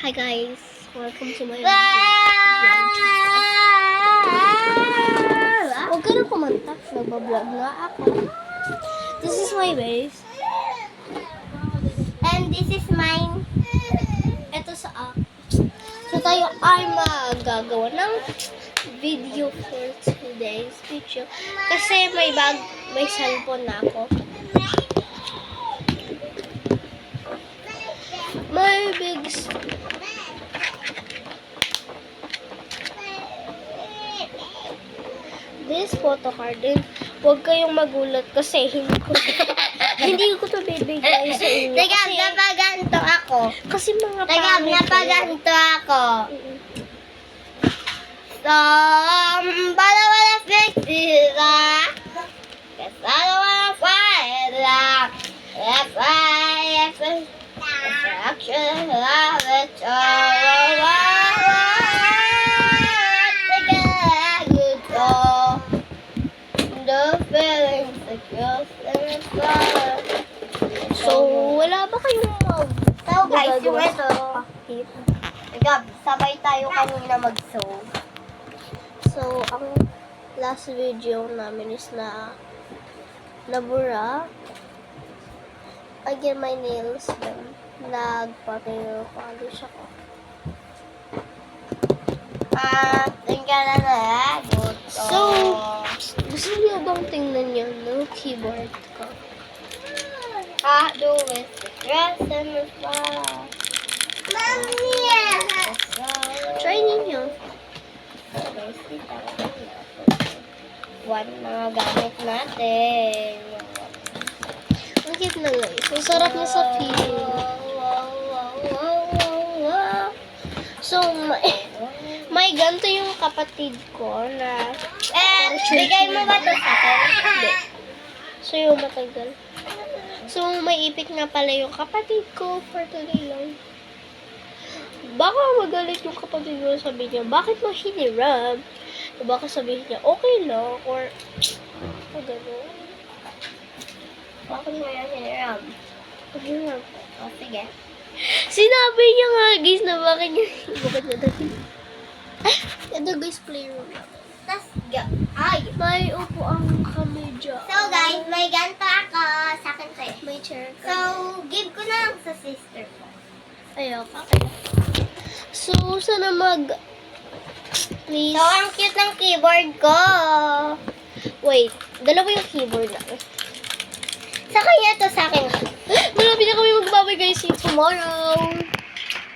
Hi guys, welcome to my Wow! Huwag ka na kumanta, nagbablog nga ako. This is my base. And this is mine. Ito sa akin. So tayo ay magagawa ng video for today's video. Kasi may cellphone na ako. My big this photo card din. Huwag kayong magulat kasi hindi ko to bibigay sa inyo. Teka, napaganto ako. Kasi mga Teka, pangit kayo. napaganto ako. So, para wala pagtira. Kasi para wala pala. If actually love it all. So, wala ba kayong So guys, yung magagawa ito. sa pakit? Gab, sabay tayo kanina mag-sew. So, ang last video namin is na nabura. Again, my nails then nagpa-nail polish ako. Tingnan na So, gusto niyo bang tingnan yung no keyboard ko? Do with the dress and the flower. Mommy! Try ninyo. One mga gamit natin. Ang cute na guys. Ang sarap niya sa feeling. So, may ganito yung kapatid ko na Bigay mo ba ito sa akin? hindi. So, yung matagal. So, may ipit nga pala yung kapatid ko for today lang. Baka magalit yung kapatid ko, sabi niya, bakit mo hiniram? O baka sabihin niya, okay lang, or gano'n. Bakit mo yan hiniram? Hiniram. O, sige. Sinabi niya nga, guys, na bakit niya dati. Ito, guys, playroom. Tas, ay! May upuan kami dyan. So guys, may ganito ako. Sa akin to eh. May chair So, kami. give ko na lang sa sister ko. Ayaw, okay. So, sana please. So, ang cute ng keyboard ko. Wait, dalawa yung keyboard na. Sa kanya to, sa akin. Malapit na kami magbabay guys. See you tomorrow.